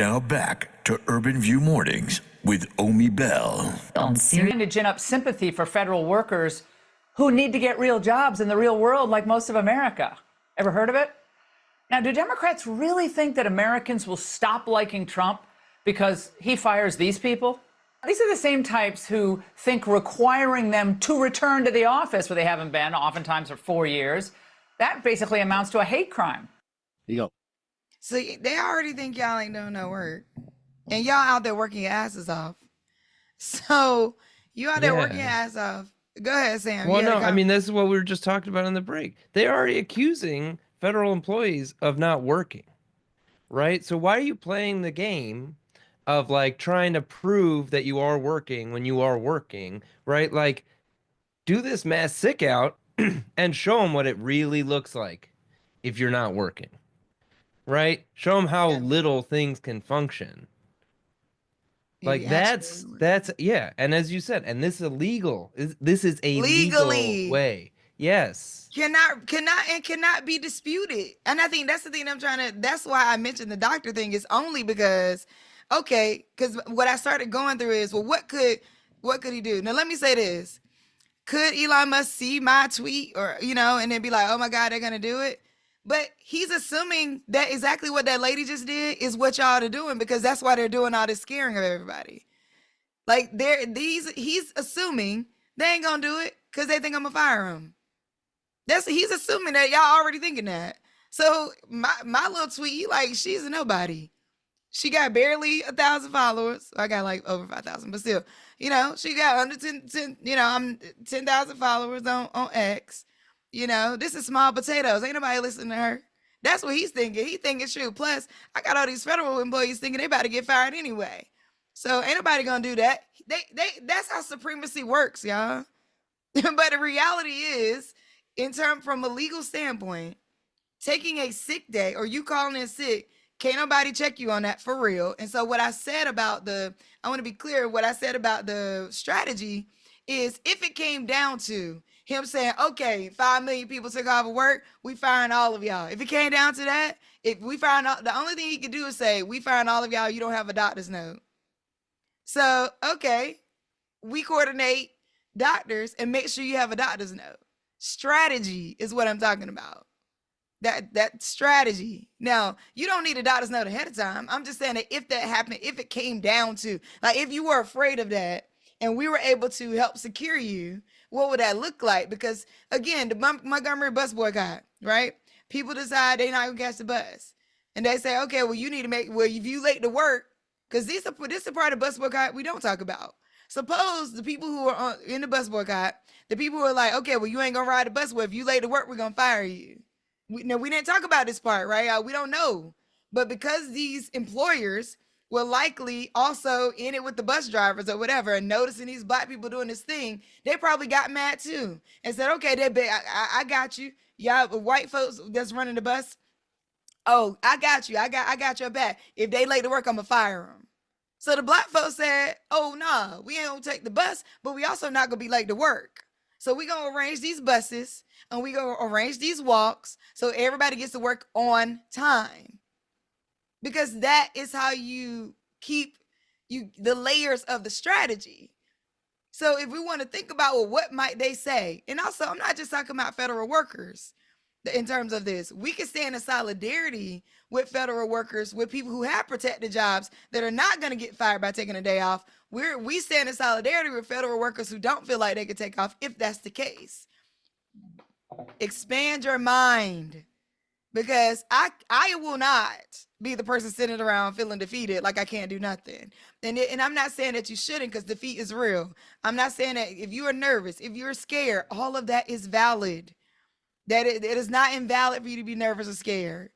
Now back to Urban View Mornings with Omi Bell. On Sirius. To gin up sympathy for federal workers who need to get real jobs in the real world like most of America. Ever heard of it? Now, do Democrats really think that Americans will stop liking Trump because he fires these people? These are the same types who think requiring them to return to the office where they haven't been, oftentimes for 4 years, that basically amounts to a hate crime. Here you go. So they already think y'all ain't doing no work. And y'all out there working your asses off. So you out there working your ass off. Go ahead, Sam. Well, no, I mean, this is what we were just talking about in the break. They're already accusing federal employees of not working, right? So why are you playing the game of like trying to prove that you are working when you are working, right? Like, do this mass sick out and show them what it really looks like if you're not working, right? Show them how little things can function. Like that's yeah. And as you said, and this is illegal. This is a legally legal way. Yes. Cannot be disputed. And I think that's the thing that's why I mentioned the doctor thing is only because, okay, because what I started going through is, well, what could he do? Now let me say this. Could Elon Musk see my tweet or, and then be like, oh my God, they're gonna do it? But he's assuming that exactly what that lady just did is what y'all are doing, because that's why they're doing all this scaring of everybody. Like he's assuming they ain't gonna do it because they think I'm gonna fire him. He's assuming that y'all already thinking that. So my little tweet, she's a nobody. She got barely 1,000 followers. I got like over 5,000, but still, she got under 10, I'm 10,000 followers on X. This is small potatoes. Ain't nobody listening to her. That's what he's thinking. He thinking true. Plus, I got all these federal employees thinking they about to get fired anyway. So ain't nobody gonna do that. That's how supremacy works, y'all. But the reality is, from a legal standpoint, taking a sick day or you calling in sick, can't nobody check you on that for real. And so what I said about I want to be clear, what I said about the strategy is if it came down to him saying, okay, 5 million people took off of work, we firing all of y'all. If it came down to that, if we firing the only thing he could do is say, we firing all of y'all, you don't have a doctor's note. So, okay, we coordinate doctors and make sure you have a doctor's note. Strategy is what I'm talking about. That strategy. Now, you don't need a doctor's note ahead of time. I'm just saying that if that happened, if it came down to, like, if you were afraid of that and we were able to help secure you, what would that look like? Because again, the Montgomery bus boycott, right? People decide they're not gonna catch the bus. And they say, okay, well, you need to if you late to work, because this is the part of bus boycott we don't talk about. Suppose the people who are in the bus boycott, the people who are like, okay, well, you ain't gonna ride the bus. Well, if you late to work, we're gonna fire you. We didn't talk about this part, right? We don't know. But because these employers were likely also in it with the bus drivers or whatever, and noticing these black people doing this thing, they probably got mad too and said, okay, I got you. Y'all white folks that's running the bus. Oh, I got you. I got your back. If they late to work, I'm gonna fire them. So the black folks said, oh, nah, we ain't gonna take the bus, but we also not gonna be late to work. So we gonna arrange these buses and we gonna arrange these walks so everybody gets to work on time. Because that is how you keep the layers of the strategy. So if we want to think about, well, what might they say? And also, I'm not just talking about federal workers in terms of this. We can stand in solidarity with federal workers, with people who have protected jobs that are not going to get fired by taking a day off. We stand in solidarity with federal workers who don't feel like they can take off if that's the case. Expand your mind. Because I will not be the person sitting around feeling defeated like I can't do nothing. And I'm not saying that you shouldn't, because defeat is real. I'm not saying that if you are nervous, if you're scared, all of that is valid. That it is not invalid for you to be nervous or scared.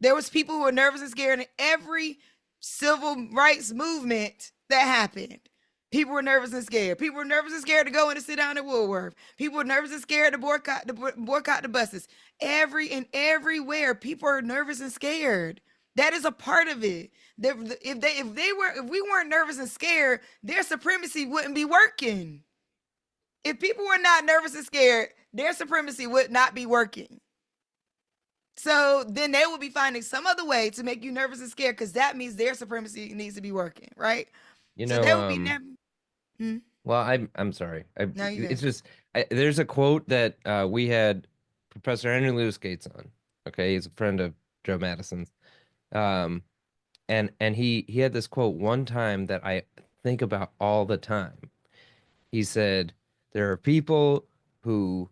There was people who were nervous and scared in every civil rights movement that happened. People were nervous and scared. People were nervous and scared to go in and sit down at Woolworth. People were nervous and scared to boycott the buses. Everywhere, people are nervous and scared. That is a part of it. If we weren't nervous and scared, their supremacy wouldn't be working. If people were not nervous and scared, their supremacy would not be working. So then they will be finding some other way to make you nervous and scared because that means their supremacy needs to be working, right? You So know, they will be never. well, I'm sorry. No, you It's good. just there's a quote that we had Professor Henry Louis Gates on. Okay, he's a friend of Joe Madison's. Um, and he had this quote one time that I think about all the time. He said, "There are people who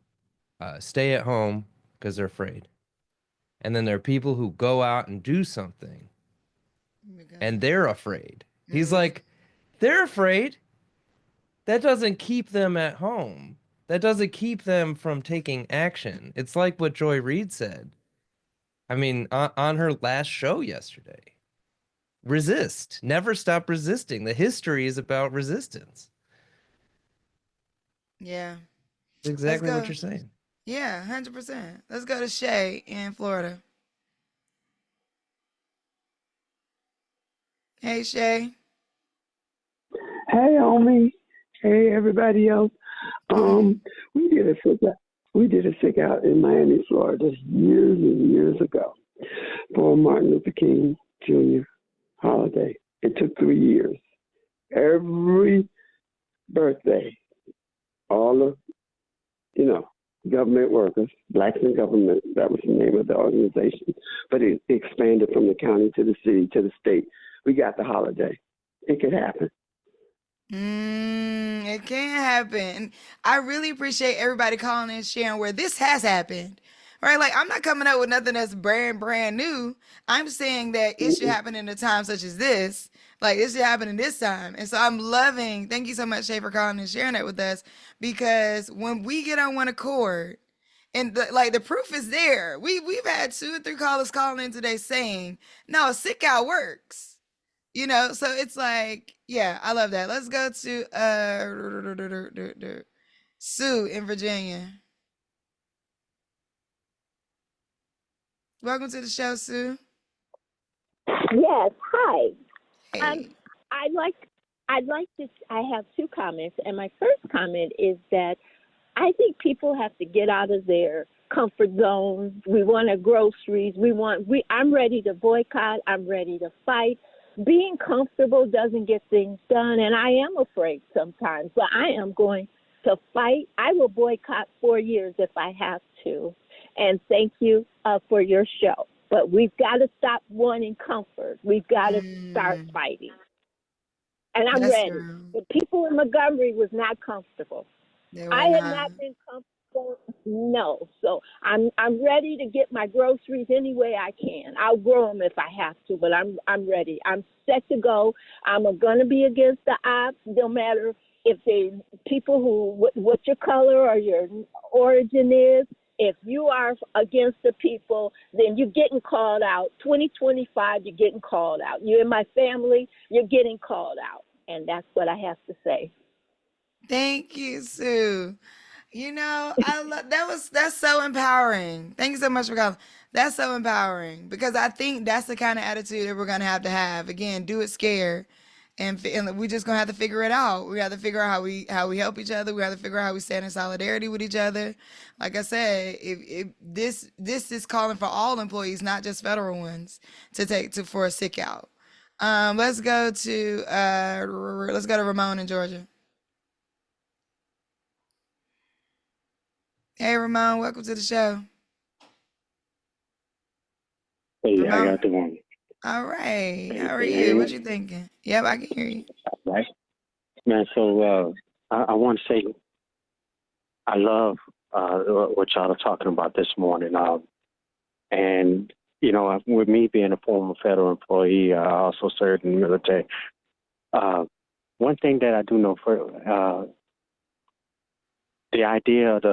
stay at home because they're afraid, and then there are people who go out and do something, and they're afraid." He's like, "They're afraid. That doesn't keep them at home. That doesn't keep them from taking action." It's like what Joy Reid said. I mean, on her last show yesterday. Resist. Never stop resisting. The history is about resistance. Yeah. It's exactly what you're saying. Yeah, 100%. Let's go to Shay in Florida. Hey, Shay. Hey, Omi. Hey, everybody else. We did a sick out. We did a sick out in Miami, Florida, years and years ago for Martin Luther King Jr. holiday. It took 3 years. Every birthday, all of government workers, blacks in government. That was the name of the organization, but it expanded from the county to the city to the state. We got the holiday. It could happen. It can happen. I really appreciate everybody calling and sharing where this has happened. Right? Like, I'm not coming up with nothing that's brand new. I'm saying that it should happen in a time such as this. Like, it should happen in this time. And so I'm loving, thank you so much, Shay, for calling and sharing that with us. Because when we get on one accord, and the proof is there. We've had 2 or 3 callers calling in today saying, no, sick out works. So it's like, yeah, I love that. Let's go to Sue in Virginia. Welcome to the show, Sue. Yes, hi. Hey. I'd like to. I have 2 comments, and my first comment is that I think people have to get out of their comfort zones. We want our groceries. I'm ready to boycott. I'm ready to fight. Being comfortable doesn't get things done, and I am afraid sometimes, but I am going to fight. I will boycott 4 years if I have to. And thank you for your show. But we've got to stop wanting comfort. We've got to start fighting. And I'm ready. The people in Montgomery was not comfortable. I had not been comfortable. No. So I'm ready to get my groceries any way I can. I'll grow them if I have to, but I'm ready. I'm set to go. I'm going to be against the ops, no matter if they people who what your color or your origin is. If you are against the people, then you're getting called out. 2025, you're getting called out. You and my family, you're getting called out. And that's what I have to say. Thank you, Sue. I love that's so empowering. Thank you so much for calling. That's so empowering because I think that's the kind of attitude that we're gonna have to have. Again, do it scared, and we just gonna have to figure it out. We have to figure out how we help each other. We have to figure out how we stand in solidarity with each other. Like I said, if this is calling for all employees, not just federal ones, for a sick out. Let's go to Ramon in Georgia. Hey, Ramon, welcome to the show. Hey, Ramon? I got the one. All right. How are you? What you thinking? Yep, I can hear you. Right. Man, so I want to say I love what y'all are talking about this morning. And, with me being a former federal employee, I also served in the military. One thing that I do know for the idea of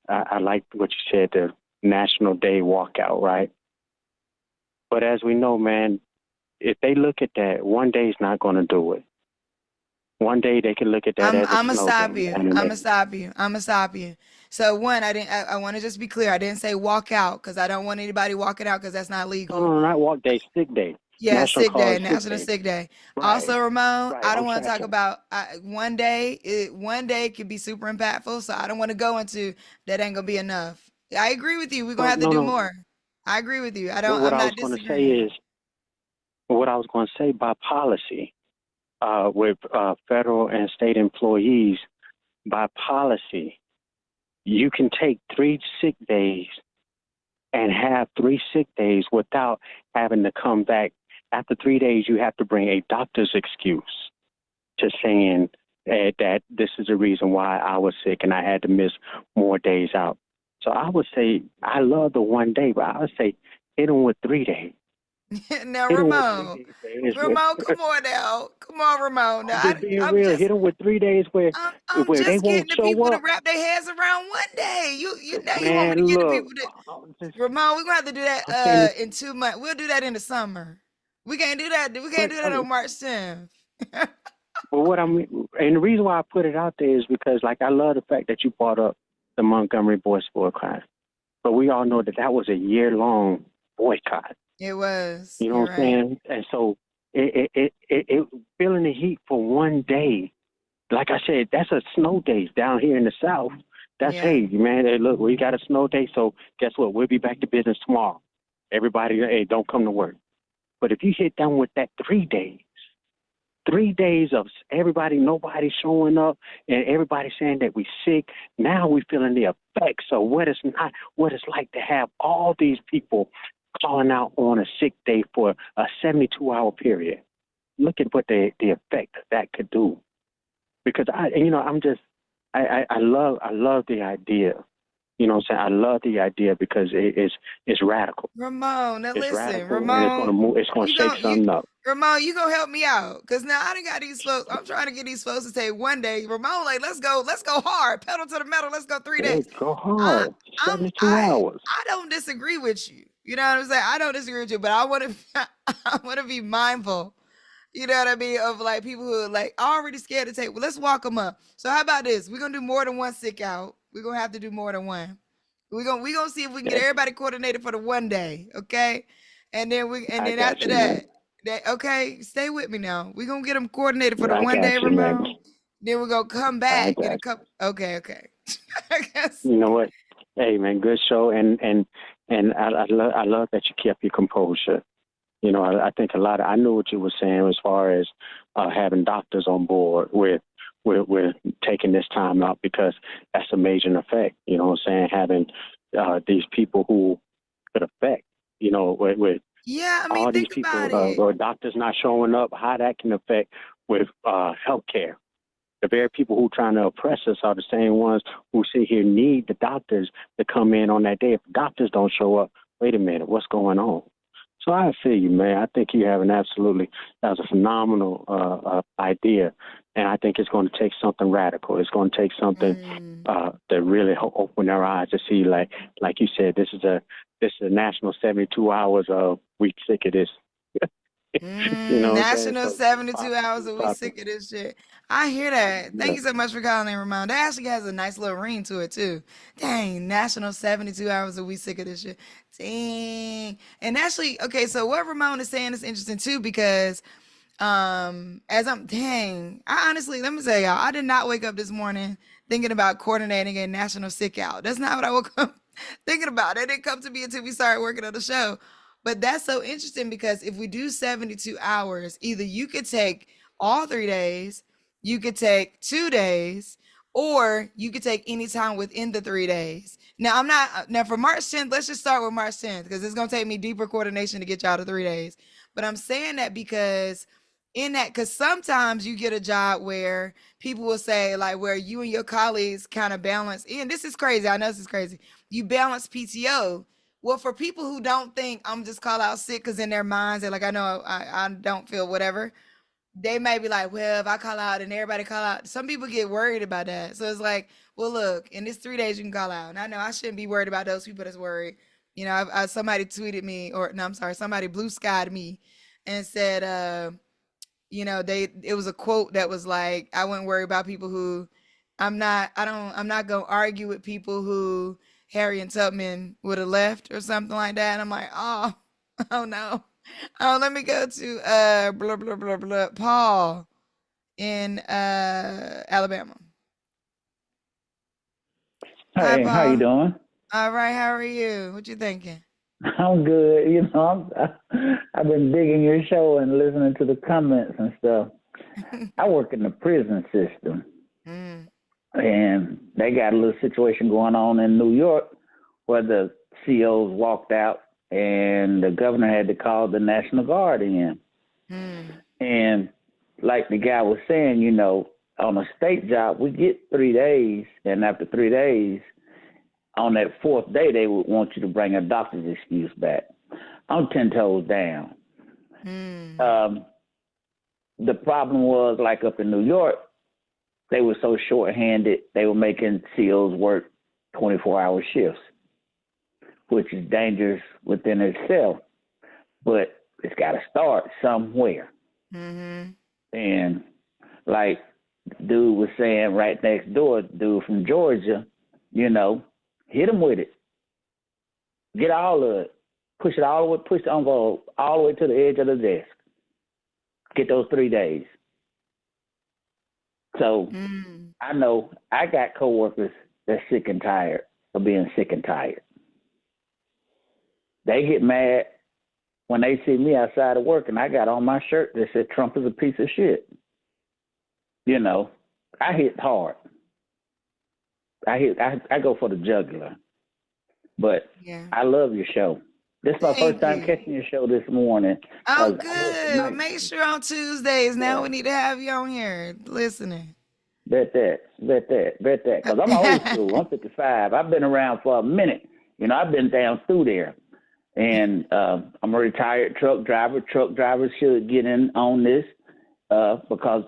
I like what you said, the National Day walkout, right? But as we know, man, if they look at that, one day is not going to do it. One day they can look at that as a I'm gonna slogan, stop you. and I'm then gonna stop you. So one, I want to just be clear. I didn't say walk out because I don't want anybody walking out because that's not legal. no, not walk day, sick day. Yeah, National sick day, College National Day. Sick Day. Right. Also, Ramon, Right, I don't I'm want to talk tracking. about one day. One day could be super impactful, so I don't want to go into that. Ain't gonna be enough. I agree with you. We're gonna have to do more. I agree with you. What I'm I was not going to say disagreeing. is, what I was going to say by policy, with federal and state employees, by policy, you can take 3 sick days and have 3 sick days without having to come back. After 3 days, you have to bring a doctor's excuse to saying that this is the reason why I was sick and I had to miss more days out. So I would say I love the 1 day, but I would say hit them with 3 days. Now, Hit them with Ramon, 3 days. come on now. Come on, Ramon. Now, I'm just being I'm real. just Hit them with 3 days where I'm they just won't getting the show people to up. wrap their heads around 1 day. You now you want me Man, to get the look, people to I'm just, Ramon, we're gonna have to do I'm saying that this, in 2 months. We'll do that in the summer. We can't do that. We can't but do that on March 10th. what I mean, and the reason why I put it out there is because, like, I love the fact that you brought up the Montgomery Boys Sport Class, but we all know that that was a year-long boycott. It was. You know You're what I'm right. saying? And so it feeling the heat for 1 day. Like I said, that's a snow day down here in the South. That's, Yeah. hey, man, hey, look, we got a snow day, so guess what? We'll be back to business tomorrow. Everybody, hey, don't come to work. But if you hit down with that 3 days, 3 days of everybody, nobody showing up, and everybody saying that we sick, now we feeling the effects of what it's like to have all these people calling out on a sick day for a 72-hour period. Look at what the effect that could do. Because I love the idea. You know what I'm saying? I love the idea because it's radical. Ramon, now It's listen, radical, and Ramon. it's gonna move. It's gonna You shake gon' something up. Ramon, you gonna help me out. Cause now I done got these folks. I'm trying to get these folks to say 1 day. Ramon, like, let's go hard. Pedal to the metal, let's go 3 days. Go I hard. I'm 72 hours. I don't disagree with you. You know what I'm saying? I don't disagree with you, but I wanna I wanna be mindful. You know what I mean? Of like people who are like already scared to take. Well, let's walk them up. So how about this? We're gonna do more than one sick out. We're gonna have to do more than one. We're gonna see if we can get Yes, everybody coordinated for the 1 day, okay? And then I got after you, man. that okay, stay with me now. We're gonna get them coordinated for the I one got day, you, man. Ramon. Then we're gonna come I back in a got couple. Okay. I guess. you. You know what? Hey, man, good show, and I love that you kept your composure. You know, I think I knew what you were saying as far as having doctors on board with taking this time out, because that's a major effect. You know what I'm saying? Having these people who could affect, you know, with Yeah, I mean, all these think people about it. or doctors not showing up, how that can affect with healthcare. The very people who trying to oppress us are the same ones who sit here need the doctors to come in on that day. If doctors don't show up, wait a minute, what's going on? So I feel you, man. I think you have that was a phenomenal idea. And I think it's going to take something radical. It's going to take something that really open our eyes to see, like you said, this is a national 72 hours of we sick of this. You know what I'm saying? National So 72 hours be a week, sick of this shit. I hear that. Thank Yeah. you so much for calling in, Ramon. That actually has a nice little ring to it too. Dang, National 72 hours a week, sick of this shit. Dang. And actually, okay, so what Ramon is saying is interesting too, because I honestly, let me tell y'all, I did not wake up this morning thinking about coordinating a national sick out. That's not what I woke up thinking about. It didn't come to me until we started working on the show. But that's so interesting because if we do 72 hours, either you could take all 3 days, you could take 2 days, or you could take any time within the 3 days. Now, now for March 10th, let's just start with March 10th because it's going to take me deeper coordination to get y'all to 3 days. But I'm saying that because sometimes you get a job where people will say, like, where you and your colleagues kind of balance, and this is crazy, I know this is crazy, you balance PTO. Well, for people who don't think I'm just call out sick because in their minds they're like, I know I don't feel whatever, they may be like, well, if I call out and everybody call out, some people get worried about that. So it's like, well, look, in this 3 days you can call out. And I know I shouldn't be worried about those people that's worried. You know, somebody tweeted me, or no, I'm sorry, somebody blue skied me and said, you know, it was a quote that was like, I wouldn't worry about people who I'm not gonna argue with people who Harriet Tubman would have left or something like that. And I'm like, oh, oh no. Oh, let me go to blah blah blah blah Paul in Alabama. Hi, Hey, how you Paul. doing? All right, how are you? What you thinking? I'm good. I've been digging your show and listening to the comments and stuff. I work in the prison system, and they got a little situation going on in New York where the COs walked out, and the governor had to call the National Guard in. And like the guy was saying, on a state job, we get 3 days, and after 3 days, on that fourth day, they would want you to bring a doctor's excuse back. I'm 10 toes down. The problem was, like up in New York, they were so short-handed, they were making COs work 24-hour shifts, which is dangerous within itself. But it's got to start somewhere. And like the dude was saying right next door, dude from Georgia, hit him with it. Get all of it. Push it all the way, push the envelope all the way to the edge of the desk. Get those 3 days. So I know I got coworkers that's sick and tired of being sick and tired. They get mad when they see me outside of work and I got on my shirt that said Trump is a piece of shit. I hit hard. I go for the jugular. But I love your show. This is my first time catching your show this morning. Oh, good. Make sure on Tuesdays. Now we need to have you on here listening. Bet that. Because I'm old school. I'm 55. I've been around for a minute. I've been down through there. And I'm a retired truck driver. Truck drivers should get in on this because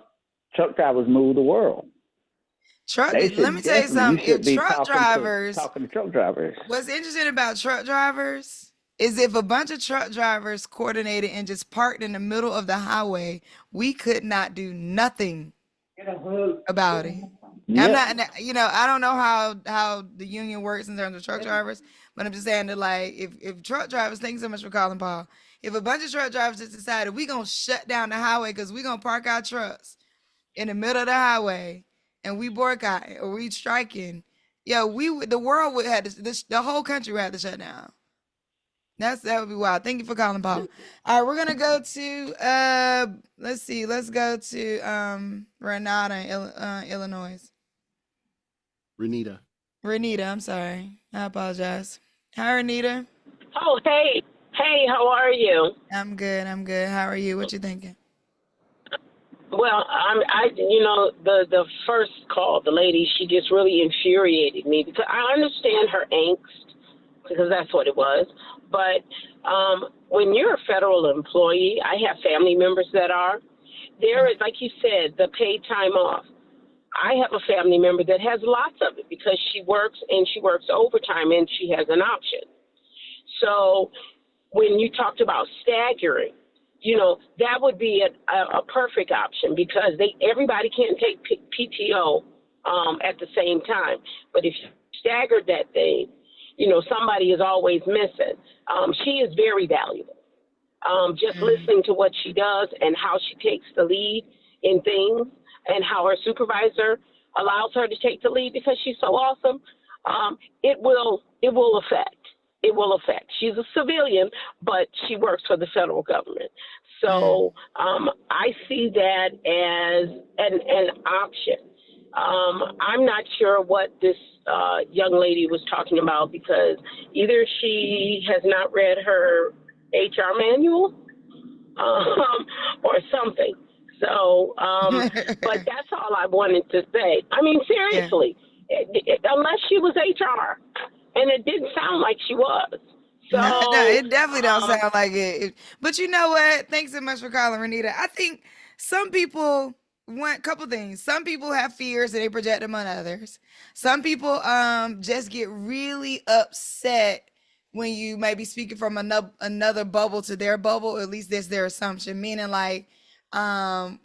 truck drivers move the world. Let me tell you something. If talking to truck drivers. What's interesting about truck drivers is if a bunch of truck drivers coordinated and just parked in the middle of the highway, we could not do nothing about it. Yep. I'm not, I don't know how the union works in terms of truck drivers, but I'm just saying that, like, if truck drivers, thanks so much for calling, Paul. If a bunch of truck drivers just decided we're going to shut down the highway because we're going to park our trucks in the middle of the highway and we boycott or we striking, the world would have to, the whole country would have to shut down. That would be wild. Thank you for calling, Paul. All right, we're gonna go to let's go to Renata, Illinois. Renita, I'm sorry. I apologize. Hi, Renita. Oh, hey, how are you? I'm good. How are you? What you thinking? Well, the first call, the lady, she just really infuriated me because I understand her angst because that's what it was. But when you're a federal employee, I have family members that are. There is, like you said, the paid time off. I have a family member that has lots of it because she works overtime and she has an option. So when you talked about staggering, that would be a perfect option because everybody can't take PTO at the same time. But if you staggered that thing, somebody is always missing. She is very valuable. Just listening to what she does and how she takes the lead in things and how her supervisor allows her to take the lead because she's so awesome, it will affect. It will affect. She's a civilian, but she works for the federal government. So I see that as an option. I'm not sure what this young lady was talking about because either she has not read her HR manual or something. So, but that's all I wanted to say. I mean, seriously, unless she was HR, and it didn't sound like she was. So, no, it definitely don't sound like it. But you know what? Thanks so much for calling, Renita. I think some people want a couple things. Some people have fears and they project them on others. Some people just get really upset when you may be speaking from another bubble to their bubble, or at least that's their assumption. Meaning like, like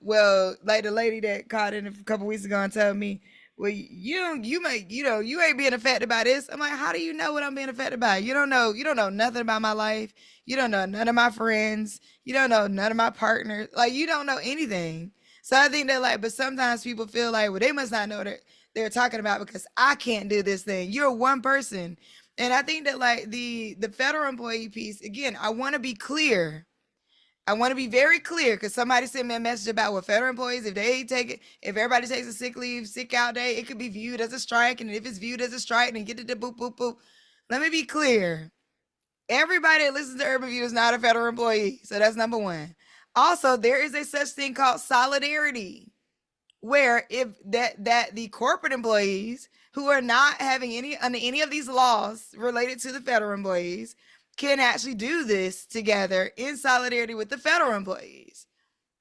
the lady that called in a couple weeks ago and told me, well, you ain't being affected by this. I'm like, how do you know what I'm being affected by? You don't know nothing about my life. You don't know none of my friends. You don't know none of my partners. Like, you don't know anything. So I think that, but sometimes people feel like, well, they must not know what they're talking about because I can't do this thing. You're one person. And I think that like the federal employee piece, again, I want to be clear. I want to be very clear because somebody sent me a message about what federal employees, if everybody takes a sick leave, sick out day, it could be viewed as a strike. And if it's viewed as a strike, then get it to boop, boop, boop. Let me be clear. Everybody that listens to Urban View is not a federal employee. So that's number one. Also, there is a such thing called solidarity, where if that the corporate employees who are not having any of these laws related to the federal employees can actually do this together in solidarity with the federal employees,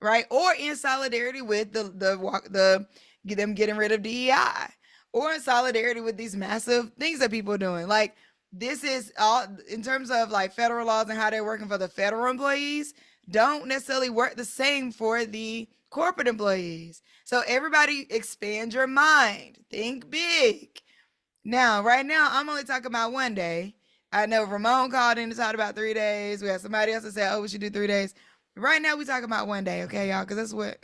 right? Or in solidarity with the them getting rid of DEI, or in solidarity with these massive things that people are doing. Like, this is all in terms of like federal laws and how they're working for the federal employees don't necessarily work the same for the corporate employees. So everybody expand your mind. Think big. Now, right now, I'm only talking about one day. I know Ramon called in to talk about 3 days. We had somebody else that said, oh, we should do 3 days. Right now, we talking about one day, okay, y'all? Because that's what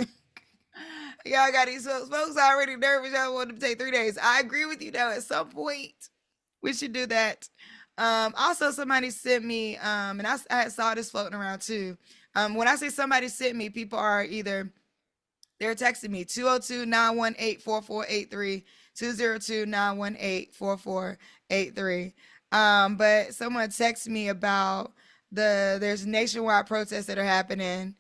y'all got these folks already nervous. Y'all want them to take 3 days. I agree with you, though. At some point, we should do that. Also, somebody sent me, and I saw this floating around too. When I say somebody sent me, people are either they're texting me 202-918-4483, 202-918-4483. But someone texted me about there's nationwide protests that are happening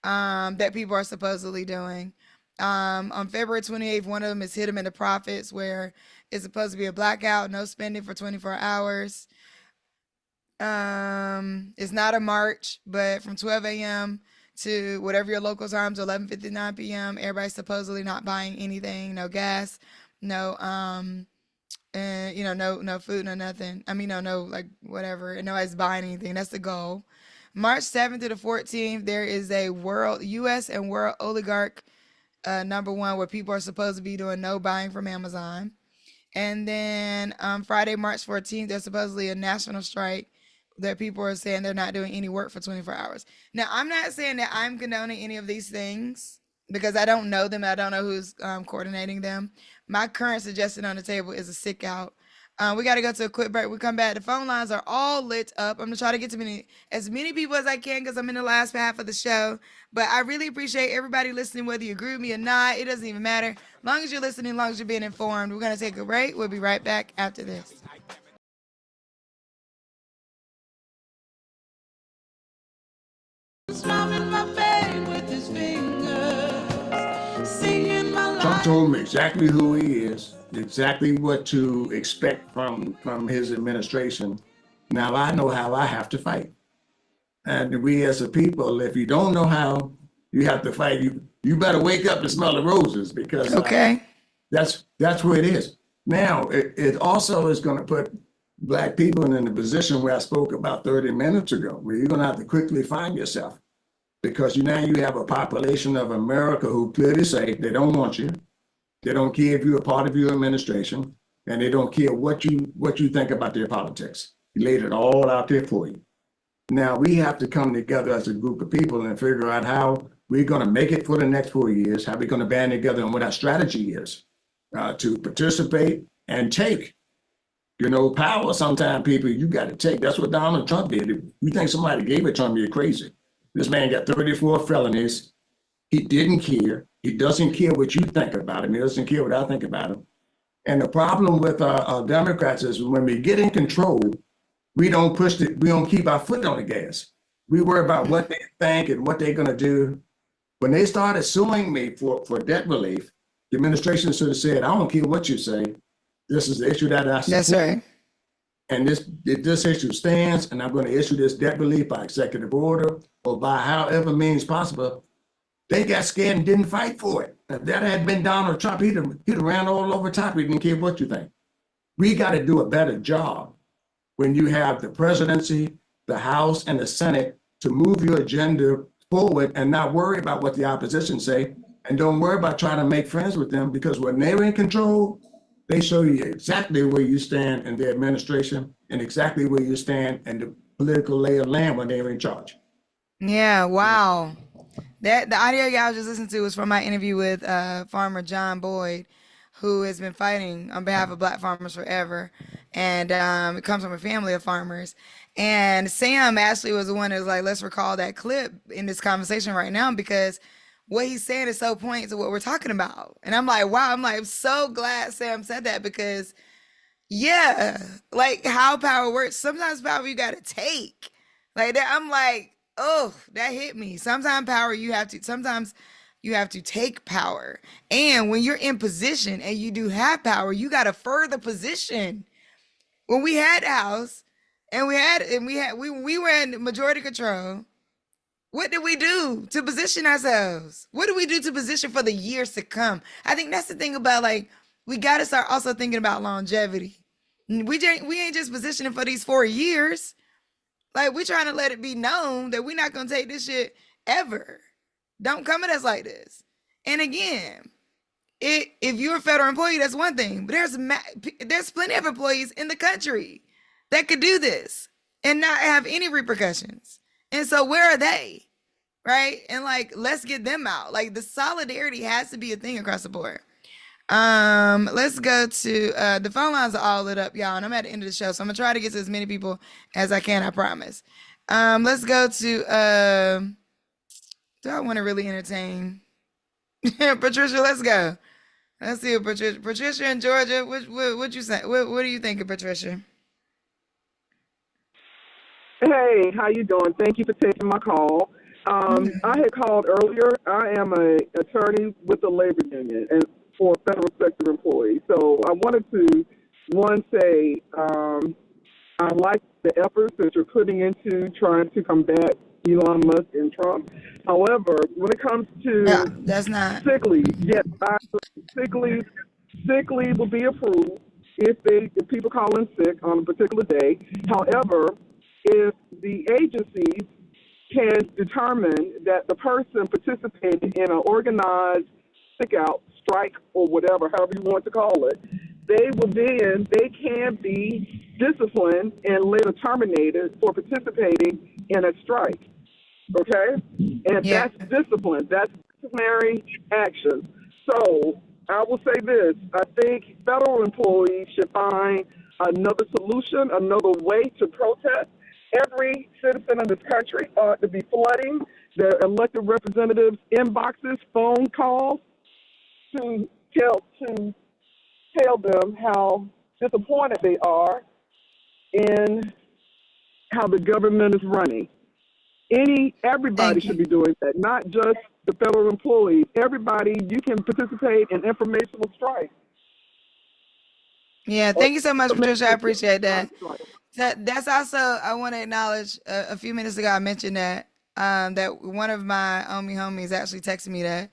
that people are supposedly doing. On February 28th, one of them is Hit Them in the Profits, where it's supposed to be a blackout, no spending for 24 hours. It's not a march, but from 12 a.m. to whatever your local time to 11:59 p.m. Everybody's supposedly not buying anything, no gas, no and no food, no nothing. I mean, no like whatever, and nobody's buying anything. That's the goal. March 7th to the 14th, there is a U.S. and world oligarch number one, where people are supposed to be doing no buying from Amazon. And then Friday, March 14th, there's supposedly a national strike that people are saying they're not doing any work for 24 hours. Now, I'm not saying that I'm condoning any of these things because I don't know them. I don't know who's coordinating them. My current suggestion on the table is a sick out. We got to go to a quick break. We come back. The phone lines are all lit up. I'm going to try to get to as many people as I can because I'm in the last half of the show. But I really appreciate everybody listening, whether you agree with me or not. It doesn't even matter. As long as you're listening, as long as you're being informed. We're going to take a break. We'll be right back after this. Trump told me exactly who he is, exactly what to expect from his administration. Now I know how I have to fight. And we as a people, if you don't know how you have to fight, you better wake up and smell the roses, because that's where it is. Now, it also is going to put Black people in the position where I spoke about 30 minutes ago, where you're going to have to quickly find yourself. Because now you have a population of America who clearly say they don't want you. They don't care if you're a part of your administration, and they don't care what you think about their politics. He laid it all out there for you. Now we have to come together as a group of people and figure out how we're going to make it for the next 4 years, how we're going to band together, and what our strategy is to participate and take. Power sometimes, people, you got to take. That's what Donald Trump did. If you think somebody gave it to him, you're crazy. This man got 34 felonies. He didn't care. He doesn't care what you think about him. He doesn't care what I think about him. And the problem with our Democrats is when we get in control, we don't keep our foot on the gas. We worry about what they think and what they're going to do. When they started suing me for debt relief, the administration should have said, I don't care what you say. This is the issue that I support. That's right. And this issue stands, and I'm going to issue this debt relief by executive order or by however means possible. They got scared and didn't fight for it. If that had been Donald Trump, he'd have ran all over top. He didn't care what you think. We got to do a better job when you have the presidency, the House, and the Senate to move your agenda forward and not worry about what the opposition say, and don't worry about trying to make friends with them, because when they're in control, they show you exactly where you stand in the administration and exactly where you stand in the political lay of land when they're in charge. Yeah, wow. The audio y'all just listened to was from my interview with farmer John Boyd, who has been fighting on behalf of Black farmers forever. and it comes from a family of farmers. And Sam actually was the one that was like, let's recall that clip in this conversation right now because what he's saying is so points to what we're talking about. And I'm like, wow, I'm so glad Sam said that because yeah, like how power works. Sometimes power you gotta take. Like that, I'm like, oh, that hit me. Sometimes you have to take power. And when you're in position and you do have power, you gotta further position. When we had the house and we were in majority control, what did we do to position ourselves? What do we do to position for the years to come? I think that's the thing about like we got to start also thinking about longevity. We ain't just positioning for these 4 years. Like we're trying to let it be known that we're not gonna take this shit ever. Don't come at us like this. And again, if you're a federal employee, that's one thing. But there's plenty of employees in the country that could do this and not have any repercussions. And so where are they? Right? And like, let's get them out. Like the solidarity has to be a thing across the board. Let's go to the phone lines are all lit up, y'all, and I'm at the end of the show, so I'm gonna try to get to as many people as I can, I promise. Let's go to do I want to really entertain Patricia? Let's go. Let's see what Patricia in Georgia. What you say? What do you think of Patricia? Hey, how you doing? Thank you for taking my call. I had called earlier. I am an attorney with the labor union and for federal sector employees. So I wanted to, say I like the efforts that you're putting into trying to combat Elon Musk and Trump. However, when it comes to that's not sick leave, yes, sick leave will be approved if people call in sick on a particular day. However, if the agencies can determine that the person participated in an organized sick out, strike, or whatever, however you want to call it, they can be disciplined and later terminated for participating in a strike. Okay? And that's discipline. That's disciplinary action. So I will say this. I think federal employees should find another solution, another way to protest. Every citizen in this country ought to be flooding their elected representatives' inboxes, phone calls, to tell them how disappointed they are in how the government is running. Everybody should be doing that, not just the federal employees. Everybody, you can participate in informational strikes. Yeah, thank you so much, Patricia. I appreciate that. That's also, I want to acknowledge a few minutes ago I mentioned that that one of my homies actually texted me that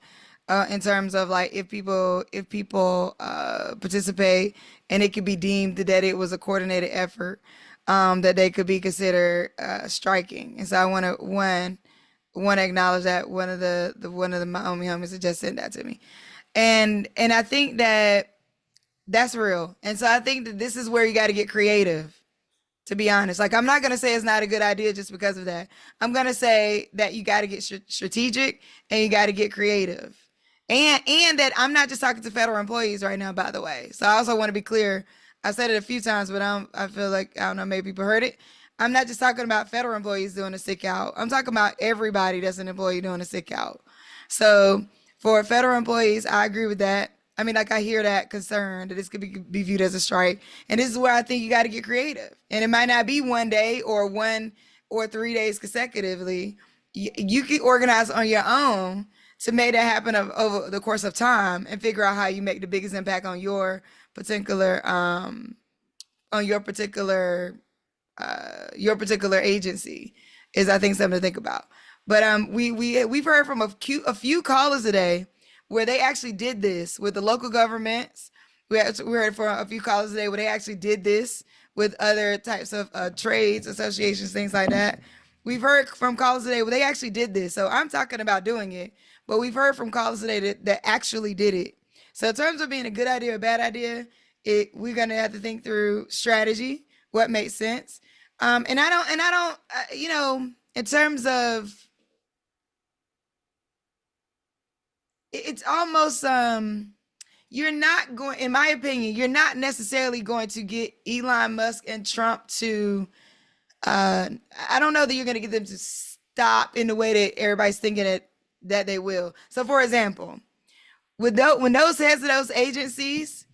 in terms of like if people participate and it could be deemed that it was a coordinated effort, that they could be considered striking. And so I want to acknowledge that one of my homies that just sent that to me, and I think that's real. And so I think that this is where you got to get creative. To be honest, like I'm not gonna say it's not a good idea just because of that. I'm gonna say that you got to get strategic and you got to get creative, and that I'm not just talking to federal employees right now, by the way. So I also want to be clear. I said it a few times, but I feel like I don't know, maybe people heard it. I'm not just talking about federal employees doing a sick out. I'm talking about everybody that's an employee doing a sick out. So for federal employees, I agree with that. I mean, like I hear that concern that this could be viewed as a strike. And this is where I think you got to get creative. And it might not be 1 day or 1 or 3 days consecutively. You can organize on your own to make that happen over the course of time and figure out how you make the biggest impact on your particular agency is, I think, something to think about. But we've heard from a few callers today where they actually did this with the local governments. We heard from a few callers today where they actually did this with other types of trades, associations, things like that. We've heard from callers today where they actually did this. So I'm talking about doing it, but we've heard from callers today that actually did it. So in terms of being a good idea or bad idea, we're going to have to think through strategy, what makes sense. And I don't, in terms of, it's almost, you're not going, in my opinion, you're not necessarily going to get Elon Musk and Trump to, I don't know that you're going to get them to stop in the way that everybody's thinking that they will. So, for example, when those heads of those agencies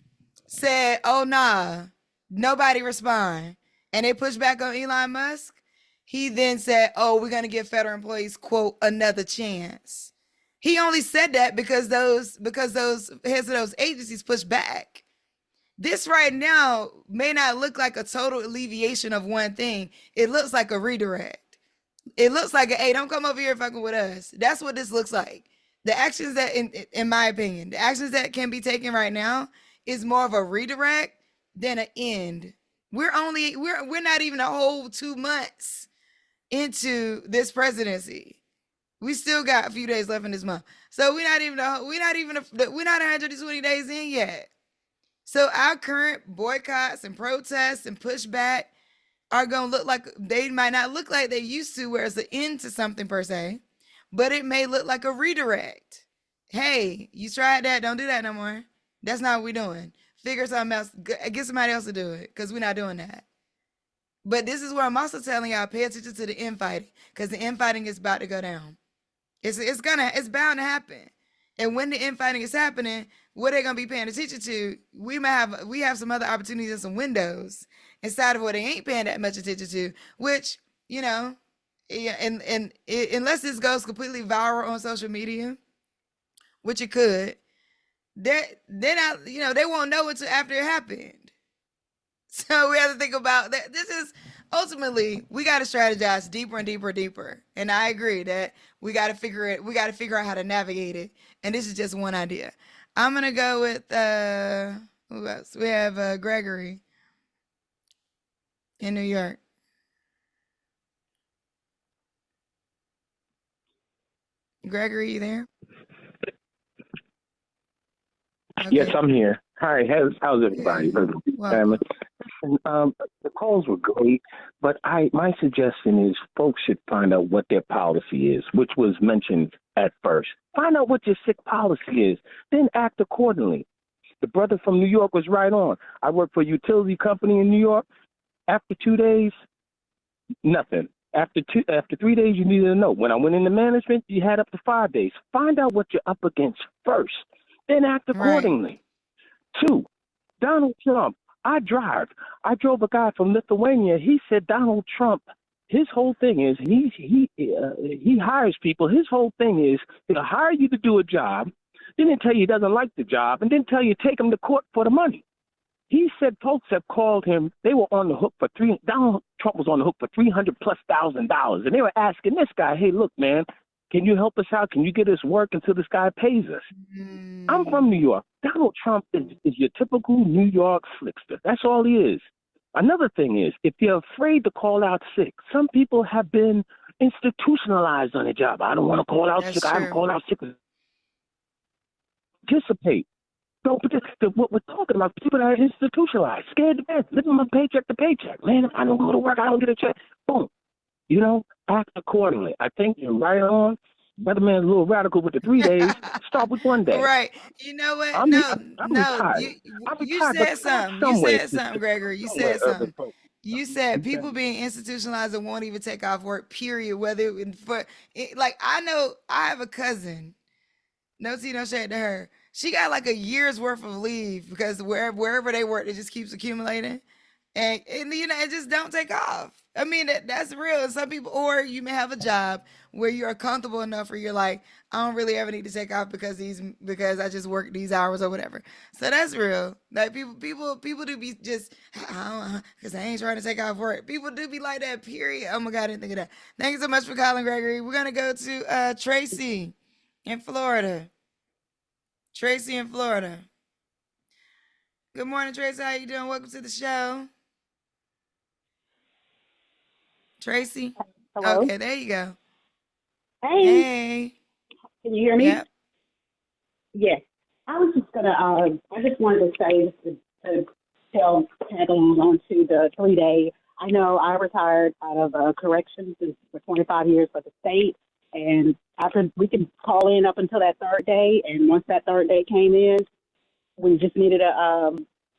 said, "Oh nah, nobody respond," and they pushed back on Elon Musk, he then said, "Oh, we're gonna give federal employees quote another chance." He only said that because those heads of those agencies pushed back. This right now may not look like a total alleviation of one thing. It looks like a redirect. It looks like, hey, don't come over here fucking with us. That's what this looks like. The actions that, in my opinion, the actions that can be taken right now is more of a redirect than an end. We're not even a whole 2 months into this presidency. We still got a few days left in this month, so we're not 120 days in yet. So our current boycotts and protests and pushback are gonna look like, they might not look like they used to, where it's the end to something per se, but it may look like a redirect. Hey, you tried that, don't do that no more. That's not what we're doing. Figure something else, get somebody else to do it, because we're not doing that. But this is where I'm also telling y'all, pay attention to the infighting, because the infighting is about to go down. It's bound to happen. And when the infighting is happening, what they're gonna be paying attention to, we have some other opportunities and some windows inside of what they ain't paying that much attention to, which, yeah, and unless this goes completely viral on social media, which it could, they're not, they won't know until after it happened. So we have to think about that. This is ultimately, we got to strategize deeper and deeper and deeper. And I agree that we got to figure out how to navigate it. And this is just one idea. I'm going to go with, who else? We have Gregory in New York. Gregory, you there? Okay. Yes, I'm here. Hi, how's everybody? Family. The calls were great, but my suggestion is folks should find out what their policy is, which was mentioned at first. Find out what your sick policy is, then act accordingly. The brother from New York was right on. I work for a utility company in New York. After 2 days, nothing. After 3 days, you needed to know. When I went into management, you had up to 5 days. Find out what you're up against first, then act accordingly. Right. 2, Donald Trump. I drove a guy from Lithuania. He said Donald Trump, his whole thing is he hires people. His whole thing is he'll hire you to do a job, then he'll tell you he doesn't like the job, and then tell you take him to court for the money. He said folks have called him. They were on the hook for Donald Trump was on the hook for $300,000+, and they were asking this guy, "Hey, look, man, can you help us out? Can you get us work until this guy pays us?" I'm from New York. Donald Trump is your typical New York slickster. That's all he is. Another thing is, if you're afraid to call out sick, some people have been institutionalized on a job. I don't want to call out sick. I haven't called out sick. Participate. Don't participate. What we're talking about, people that are institutionalized, scared to death, living from paycheck to paycheck. Man, if I don't go to work, I don't get a check. Boom. Act accordingly. I think you're right on. Weatherman's a little radical with the 3 days. Start with 1 day. Right. You know what? I'm retired. You said something. You said something, Gregory. You said something. You said people being institutionalized and won't even take off work, period. I know I have a cousin. No tea, no shade to her. She got like a year's worth of leave because wherever they work, it just keeps accumulating. And it just don't take off. I mean, that's real. Some people, or you may have a job where you are comfortable enough where you're like, I don't really ever need to take off because I just work these hours or whatever. So that's real. Like people do be just, because I ain't trying to take off work. People do be like that, period. Oh my God, I didn't think of that. Thank you so much for calling, Gregory. We're going to go to Tracy in Florida. Tracy in Florida. Good morning, Tracy. How you doing? Welcome to the show. Tracy? Hello? Okay, there you go. Hey. Can you hear me? Yep. Yes. I was just gonna I just wanted to say to tag along on to the 3-day. I know I retired out of corrections for 25 years for the state, and after we could call in up until that third day, and once that third day came in, We just needed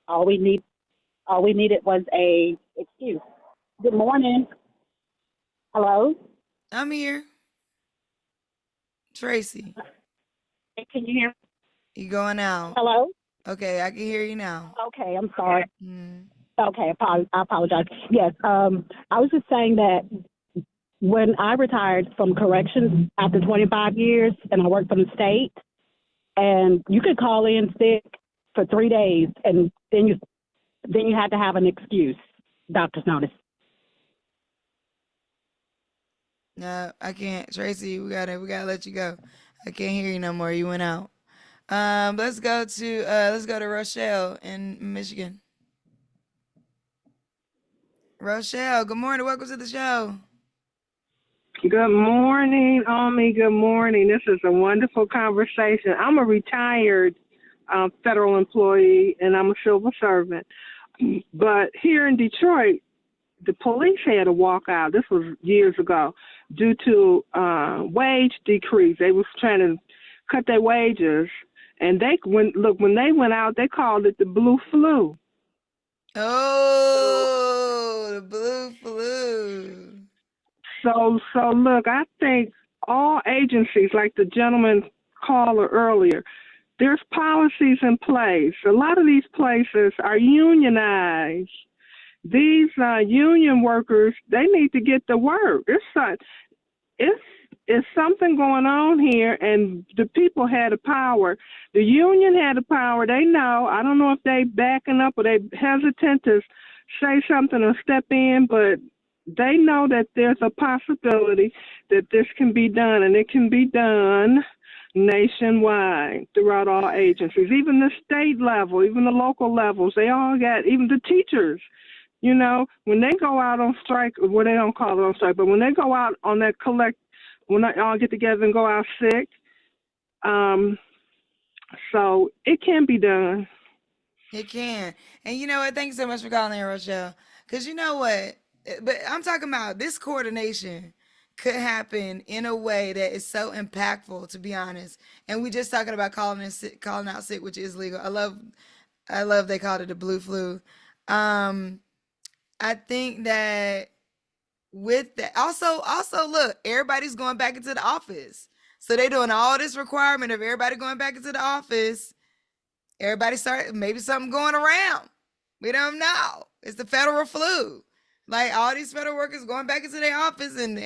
all we needed was a excuse. Good morning. Hello? I'm here. Tracy. Can you hear me? You going out? Hello? Okay, I can hear you now. Okay, I'm sorry. Mm. Okay, I apologize. Yes, I was just saying that when I retired from corrections after 25 years and I worked for the state, and you could call in sick for 3 days and then you had to have an excuse, doctor's notice. No, I can't. Tracy, we gotta let you go. I can't hear you no more. You went out. Let's go to Rochelle in Michigan. Rochelle, good morning. Welcome to the show. Good morning, Omi. Good morning. This is a wonderful conversation. I'm a retired federal employee and I'm a civil servant. But here in Detroit, the police had a walkout. This was years ago due to wage decrease. They was trying to cut their wages, and when they went out, they called it the blue flu. Oh, the blue flu. So look, I think all agencies, like the gentleman caller earlier, there's policies in place. A lot of these places are unionized. These union workers, they need to get to work. It's something going on here, and the people had the power. The union had the power. They know. I don't know if they backing up or they hesitant to say something or step in, but they know that there's a possibility that this can be done, and it can be done nationwide throughout all agencies, even the state level, even the local levels. They all got, even the teachers. You know, when they go out on strike, well, they don't call it on strike, but when they go out on that when they all get together and go out sick, so it can be done. It can. And you know what? Thank you so much for calling in, Rochelle. Because you know what? But I'm talking about this coordination could happen in a way that is so impactful, to be honest. And we just talking about calling out sick, which is legal. I love they called it the blue flu. I think that with that, also look, everybody's going back into the office. So they doing all this requirement of everybody going back into the office. Everybody maybe something going around. We don't know. It's the federal flu. Like all these federal workers going back into their office and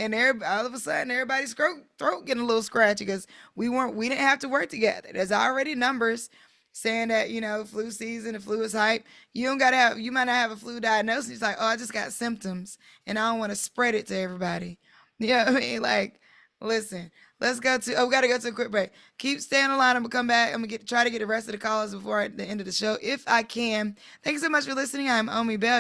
all of a sudden everybody's throat getting a little scratchy because we didn't have to work together. There's already numbers saying that, you know, flu season, the flu is hype. You might not have a flu diagnosis. It's like, oh, I just got symptoms and I don't want to spread it to everybody. You know what I mean? Like, listen, we got to go to a quick break. Keep staying on the line. I'm going to come back. I'm going to try to get the rest of the callers before the end of the show if I can. Thank you so much for listening. I'm Omi Bell.